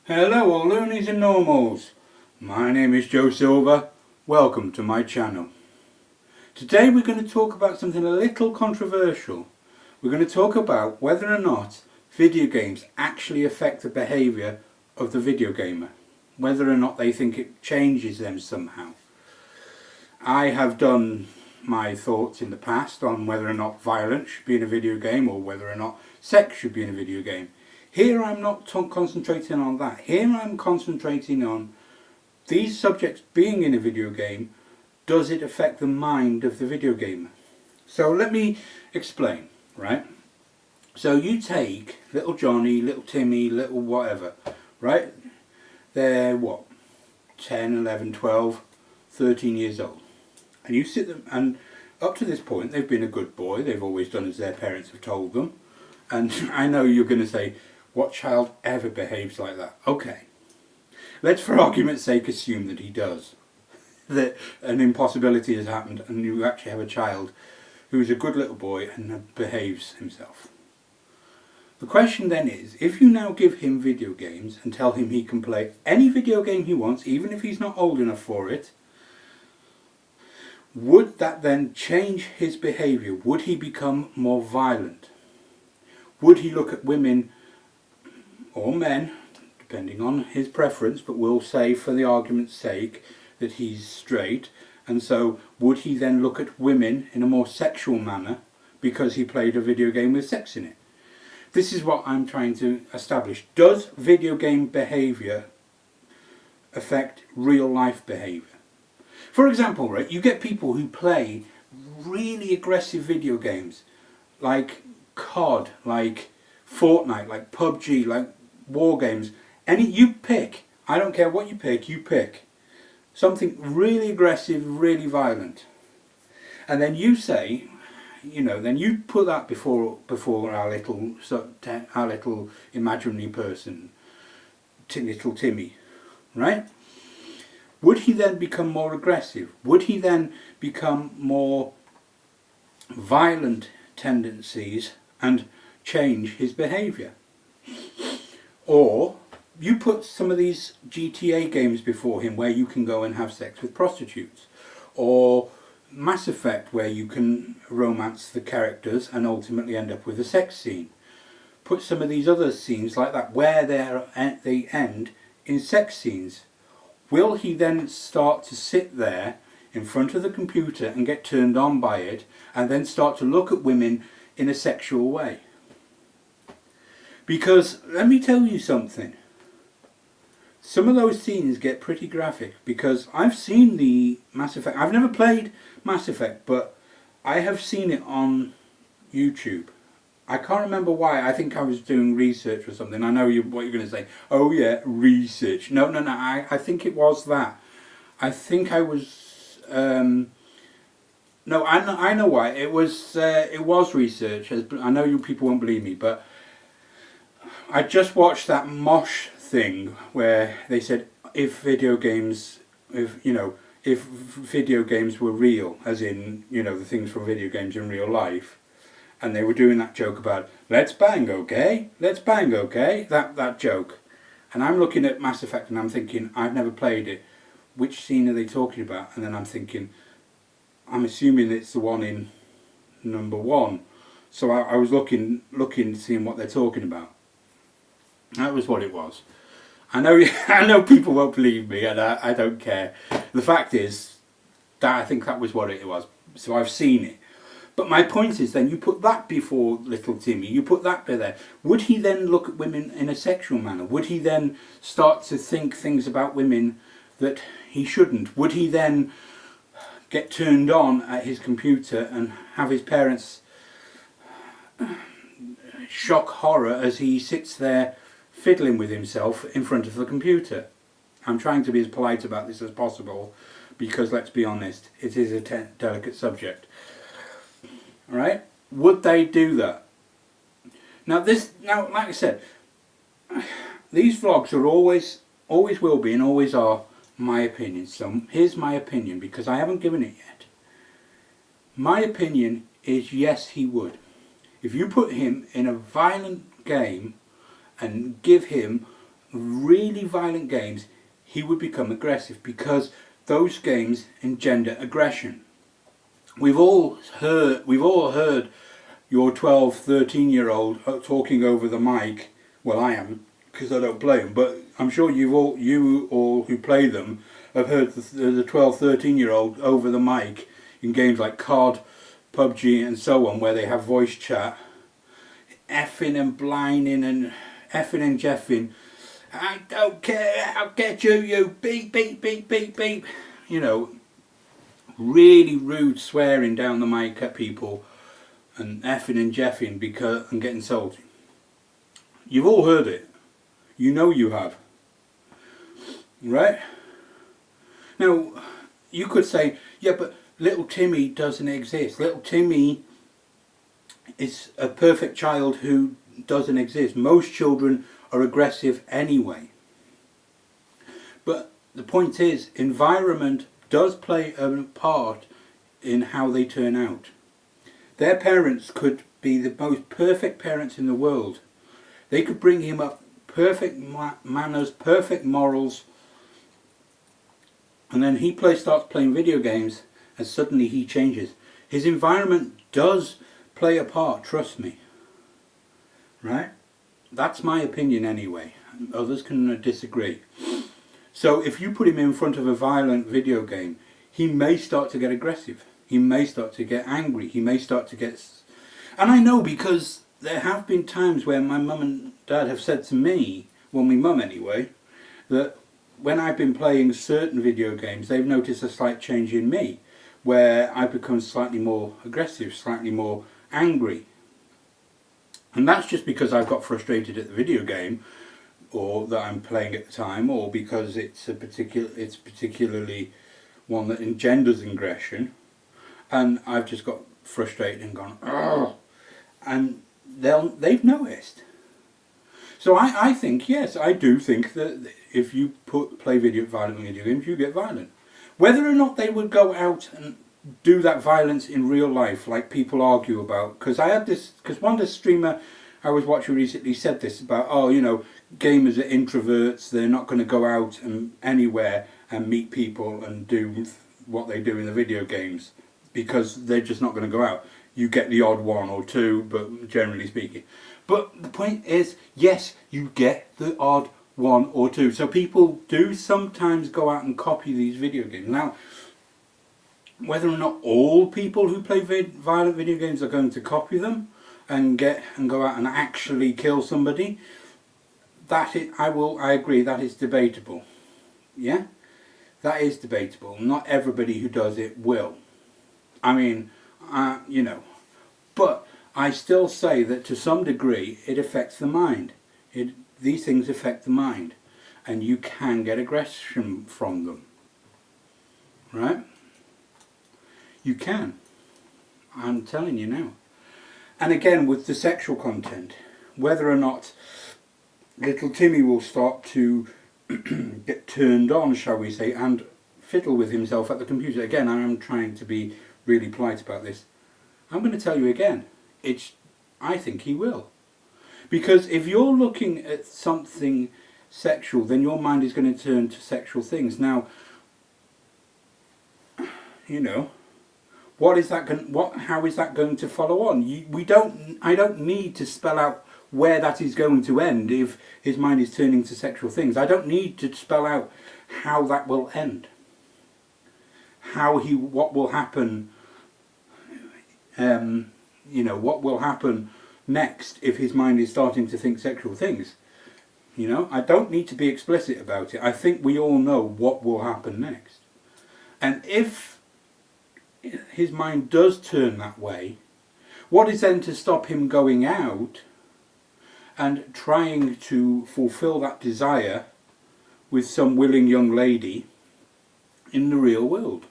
Hello all loonies and normals, my name is Joe Silver, welcome to my channel. Today we're going to talk about something a little controversial. We're going to talk about whether or not video games actually affect the behaviour of the video gamer. Whether or not they think it changes them somehow. I have done my thoughts in the past on whether or not violence should be in a video game or whether or not sex should be in a video game. Here I'm not concentrating on that. Here I'm concentrating on these subjects being in a video game. Does it affect the mind of the video gamer? So let me explain, right? So you take little Johnny, little Timmy, little whatever, right? They're what? 10, 11, 12, 13 years old. And you sit them, and up to this point they've been a good boy. They've always done as their parents have told them. And I know you're going to say, what child ever behaves like that? Okay, let's for argument's sake assume that he does. That an impossibility has happened and you actually have a child who is a good little boy and behaves himself. The question then is, if you now give him video games and tell him he can play any video game he wants, even if he's not old enough for it, would that then change his behaviour? Would he become more violent? Would he look at women or men, depending on his preference, but we'll say for the argument's sake that he's straight, and so would he then look at women in a more sexual manner because he played a video game with sex in it? This is what I'm trying to establish. Does video game behaviour affect real life behaviour? For example, right, you get people who play really aggressive video games like COD, like Fortnite, like PUBG, like war games. You pick. I don't care what you pick. Something really aggressive, really violent. And then you say, then you put that before our little imaginary person, little Timmy, right? Would he then become more aggressive? Would he then become more violent tendencies and change his behaviour? Or you put some of these GTA games before him where you can go and have sex with prostitutes, or Mass Effect where you can romance the characters and ultimately end up with a sex scene. Put some of these other scenes like that where they end in sex scenes. Will he then start to sit there in front of the computer and get turned on by it and then start to look at women in a sexual way? Because let me tell you something. Some of those scenes get pretty graphic, because I've seen the Mass Effect. I've never played Mass Effect, but I have seen it on YouTube. I can't remember why. I think I was doing research or something. I know what you're going to say. Oh yeah, research. No. I think it was that. I think I was. No, I know why. It was research. I know you people won't believe me, but I just watched that Mosh thing where they said if video games were real, as in, the things from video games in real life, and they were doing that joke about let's bang, okay? That joke. And I'm looking at Mass Effect and I'm thinking, I've never played it. Which scene are they talking about? And then I'm thinking, I'm assuming it's the one in number 1. So I was looking, seeing what they're talking about. That was what it was. I know people won't believe me, and I don't care. The fact is that I think that was what it was. So I've seen it. But my point is then, you put that before little Timmy, you put that bit there. Would he then look at women in a sexual manner? Would he then start to think things about women that he shouldn't? Would he then get turned on at his computer and have his parents shock horror as he sits there fiddling with himself in front of the computer? I'm trying to be as polite about this as possible, because let's be honest, it is a delicate subject. Alright? Would they do that? Now like I said, these vlogs are always will be and always are my opinion. So here's my opinion, because I haven't given it yet. My opinion is yes, he would. If you put him in a violent game and give him really violent games, he would become aggressive, because those games engender aggression. We've all heard your 12, 13-year-old talking over the mic. Well, I haven't, because I don't play them, but I'm sure you all who play them have heard the 12, 13-year-old over the mic in games like COD, PUBG and so on, where they have voice chat, effing and blinding and effing and jeffing. I don't care, I'll get you, you beep, beep, beep, beep, beep. You know, really rude swearing down the mic at people and effing and jeffing and getting salty. You've all heard it. You know you have. Right? Now, you could say, yeah, but little Timmy doesn't exist. Little Timmy is a perfect child who doesn't exist. Most children are aggressive anyway. But the point is, environment does play a part in how they turn out. Their parents could be the most perfect parents in the world. They could bring him up perfect manners, perfect morals, and then he starts playing video games and suddenly he changes. His environment does play a part, trust me. Right? That's my opinion anyway. Others can disagree. So if you put him in front of a violent video game, he may start to get aggressive. He may start to get angry. He may start to get... And I know, because there have been times where my mum and dad have said to me, well, my mum anyway, that when I've been playing certain video games, they've noticed a slight change in me, where I've become slightly more aggressive, slightly more angry. And that's just because I've got frustrated at the video game, or that I'm playing at the time, or because it's particularly one that engenders aggression, and I've just got frustrated and gone, oh, and they've noticed. So I think, yes, I do think that if you play violent video games, you get violent. Whether or not they would go out and do that violence in real life, like people argue about, because one of the streamer I was watching recently said this about, oh, you know, gamers are introverts, they're not going to go out anywhere and meet people and do what they do in the video games, because they're just not going to go out. You get the odd one or two, but generally speaking. But the point is, yes, you get the odd one or two. So people do sometimes go out and copy these video games. Now, whether or not all people who play violent video games are going to copy them and go out and actually kill somebody, I agree, that is debatable. Yeah, that is debatable. Not everybody who does it will. I mean, you know, but I still say that to some degree it affects the mind. These things affect the mind, and you can get aggression from them. Right? You can. I'm telling you now. And again, with the sexual content, whether or not little Timmy will start to get turned on, shall we say, and fiddle with himself at the computer. Again, I am trying to be really polite about this. I'm going to tell you again, I think he will. Because if you're looking at something sexual, then your mind is going to turn to sexual things. Now, you know, how is that going to follow on? I don't need to spell out where that is going to end if his mind is turning to sexual things. I don't need to spell out how that will end. What will happen, you know, what will happen next if his mind is starting to think sexual things. You know, I don't need to be explicit about it. I think we all know what will happen next. And if his mind does turn that way, what is then to stop him going out and trying to fulfill that desire with some willing young lady in the real world?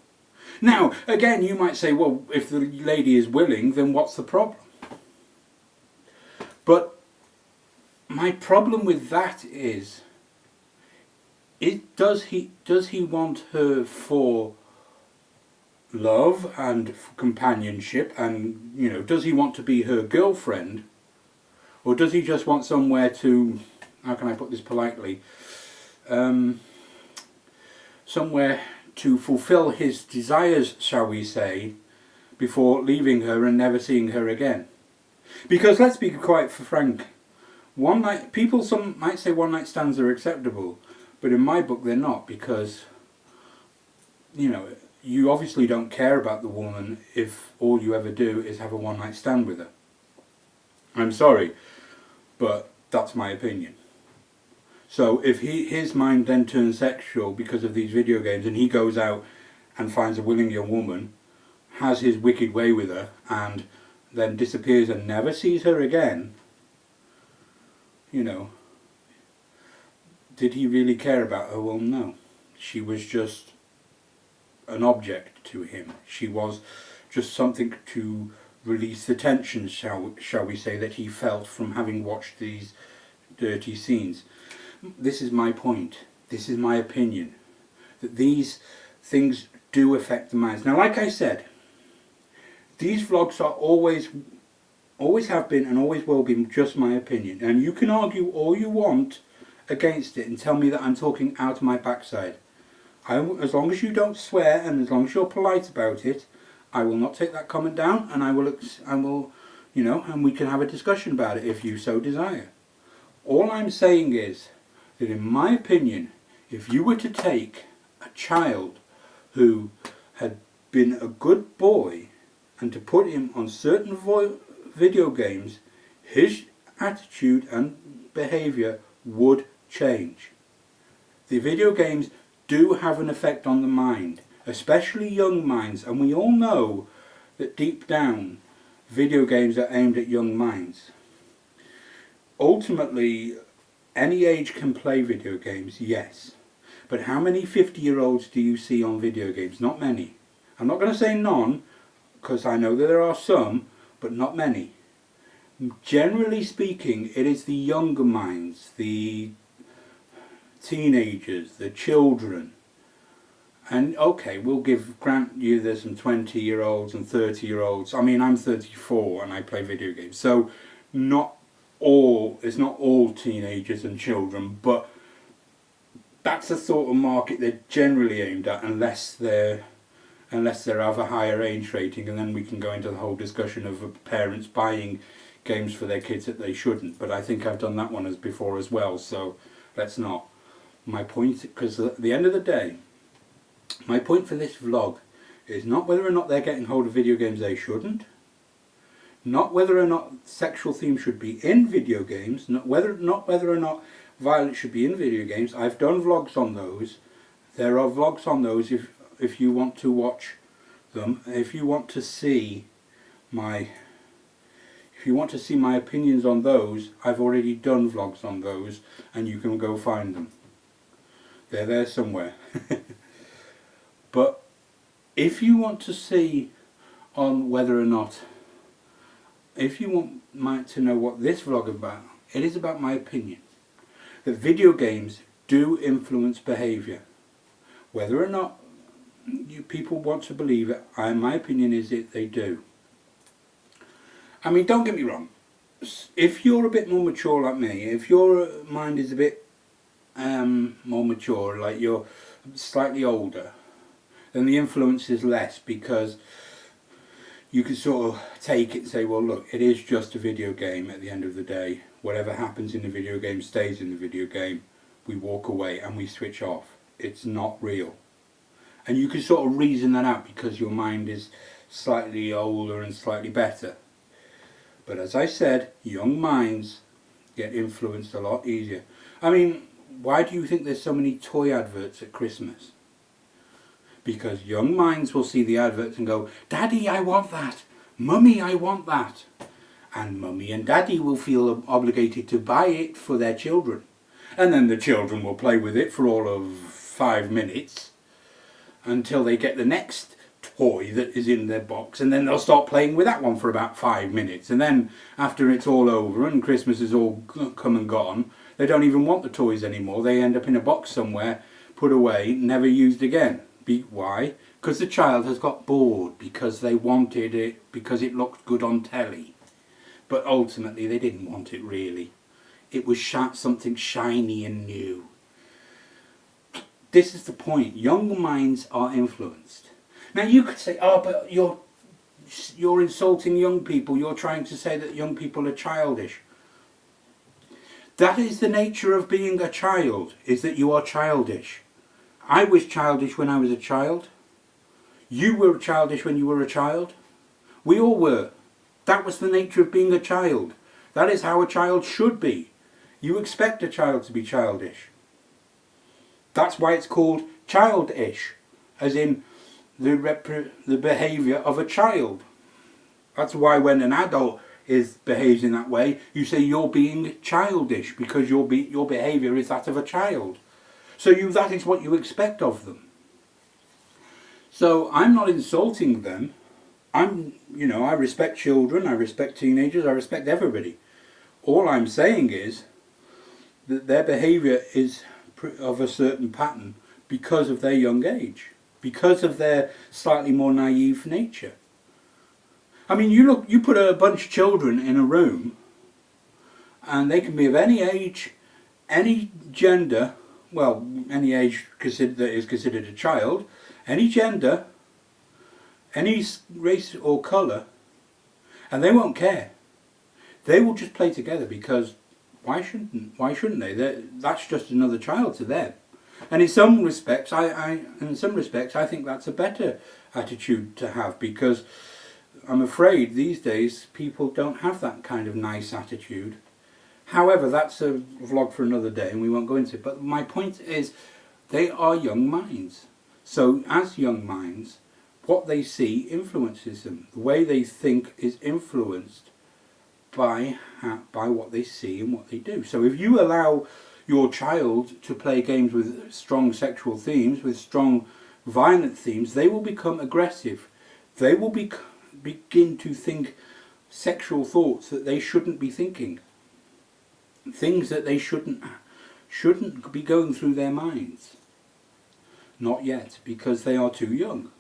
Now, again, you might say, well, if the lady is willing, then what's the problem? But my problem with that is, does he want her for love and for companionship, and, does he want to be her girlfriend, or does he just want somewhere to, how can I put this politely, somewhere to fulfill his desires, shall we say, before leaving her and never seeing her again. Because let's be quite frank, some might say one night stands are acceptable, but in my book they're not, because, you know, you obviously don't care about the woman if all you ever do is have a one night stand with her. I'm sorry, but that's my opinion. So if his mind then turns sexual because of these video games, and he goes out and finds a willing young woman, has his wicked way with her, and then disappears and never sees her again, you know, did he really care about her? Well, no. She was just an object to him. She was just something to release the tension, shall we say, that he felt from having watched these dirty scenes. This is my point. This is my opinion. That these things do affect the minds. Now, like I said, these vlogs are always have been and always will be just my opinion. And you can argue all you want against it and tell me that I'm talking out of my backside. As long as you don't swear and as long as you're polite about it, I will not take that comment down, and I will, you know, and we can have a discussion about it if you so desire. All I'm saying is that in my opinion, if you were to take a child who had been a good boy and to put him on certain video games, his attitude and behaviour would change. The video games do have an effect on the mind, especially young minds, and we all know that deep down video games are aimed at young minds. Ultimately, any age can play video games, yes, but how many 50-year-olds do you see on video games? Not many. I'm not going to say none, because I know that there are some, but not many. Generally speaking, it is the younger minds, the teenagers, the children. And okay, we'll grant you there's some 20-year-olds and 30-year-olds. I mean, I'm 34 and I play video games, so it's not all teenagers and children, but that's the sort of market they're generally aimed at, unless they have a higher age rating, and then we can go into the whole discussion of parents buying games for their kids that they shouldn't. But I think I've done that one before as well, so let's not. My point, because at the end of the day, my point for this vlog is not whether or not they're getting hold of video games they shouldn't, not whether or not sexual themes should be in video games, not whether or not violence should be in video games. I've done vlogs on those. There are vlogs on those if you want to watch them. If you want to see my opinions on those, I've already done vlogs on those, and you can go find them. They're there somewhere. But if you want to see on whether or not, if you want to know what this vlog is about, it is about my opinion. That video games do influence behaviour. Whether or not you people want to believe it, my opinion is that they do. I mean, don't get me wrong. If you're a bit more mature like me, if your mind is a bit more mature, like you're slightly older, then the influence is less, because you can sort of take it and say, well look, it is just a video game at the end of the day. Whatever happens in the video game stays in the video game. We walk away and we switch off. It's not real. And you can sort of reason that out because your mind is slightly older and slightly better. But as I said, young minds get influenced a lot easier. I mean, why do you think there's so many toy adverts at Christmas? Because young minds will see the adverts and go, Daddy, I want that. Mummy, I want that. And Mummy and Daddy will feel obligated to buy it for their children. And then the children will play with it for all of 5 minutes until they get the next toy that is in their box, and then they'll start playing with that one for about 5 minutes, and then after it's all over and Christmas is all come and gone, they don't even want the toys anymore. They end up in a box somewhere, put away, never used again. Why? Because the child has got bored, because they wanted it, because it looked good on telly. But ultimately they didn't want it really. it was something shiny and new. This is the point. Young minds are influenced. Now you could say, oh, but you're insulting young people. You're trying to say that young people are childish. That is the nature of being a child, is that you are childish. I was childish when I was a child. You were childish when you were a child. We all were. That was the nature of being a child. That is how a child should be. You expect a child to be childish. That's why it's called childish, as in the behaviour of a child. That's why when an adult behaves in that way, you say you're being childish, because your behaviour is that of a child. So that is what you expect of them. So I'm not insulting them. I respect children, I respect teenagers, I respect everybody. All I'm saying is that their behaviour is of a certain pattern because of their young age, because of their slightly more naive nature. I mean, you put a bunch of children in a room, and they can be of any age, any gender, well, any age that is considered a child, any gender, any race or colour, and they won't care. They will just play together, because why shouldn't they? That's just another child to them. And in some respects, I think that's a better attitude to have, because I'm afraid these days people don't have that kind of nice attitude. However, that's a vlog for another day and we won't go into it. But my point is, they are young minds. So as young minds, what they see influences them. The way they think is influenced by what they see and what they do. So if you allow your child to play games with strong sexual themes, with strong violent themes, they will become aggressive. They will begin to think sexual thoughts that they shouldn't be thinking. Things that they shouldn't be going through their minds. Not yet, because they are too young.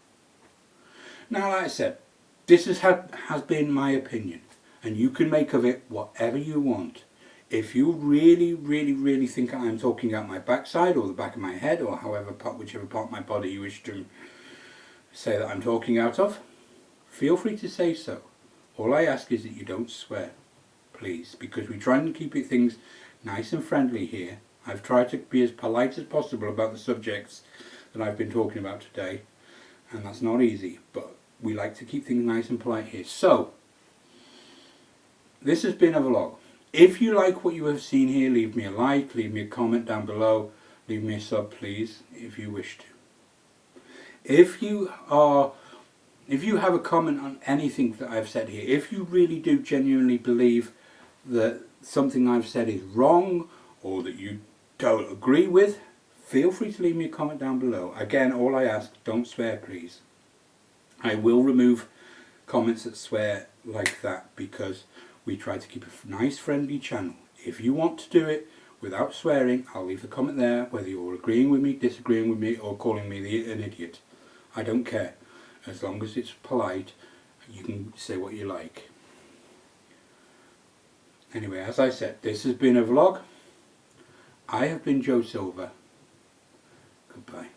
Now, like I said, this has been my opinion, and you can make of it whatever you want. If you really, really, really think I'm talking out my backside or the back of my head, or whichever part of my body you wish to say that I'm talking out of, feel free to say so. All I ask is that you don't swear, please, because we try and keep things nice and friendly here. I've tried to be as polite as possible about the subjects that I've been talking about today, and that's not easy, but we like to keep things nice and polite here. So, this has been a vlog. If you like what you have seen here, leave me a like, leave me a comment down below, leave me a sub, please, if you wish to. If you have a comment on anything that I've said here, if you really do genuinely believe that something I've said is wrong, or that you don't agree with, feel free to leave me a comment down below. Again, all I ask, don't swear, please. I will remove comments that swear like that, because we try to keep a nice friendly channel. If you want to do it without swearing, I'll leave a comment there, whether you're agreeing with me, disagreeing with me, or calling me an idiot. I don't care. As long as it's polite, you can say what you like. Anyway, as I said, this has been a vlog. I have been Joe Silver. Goodbye.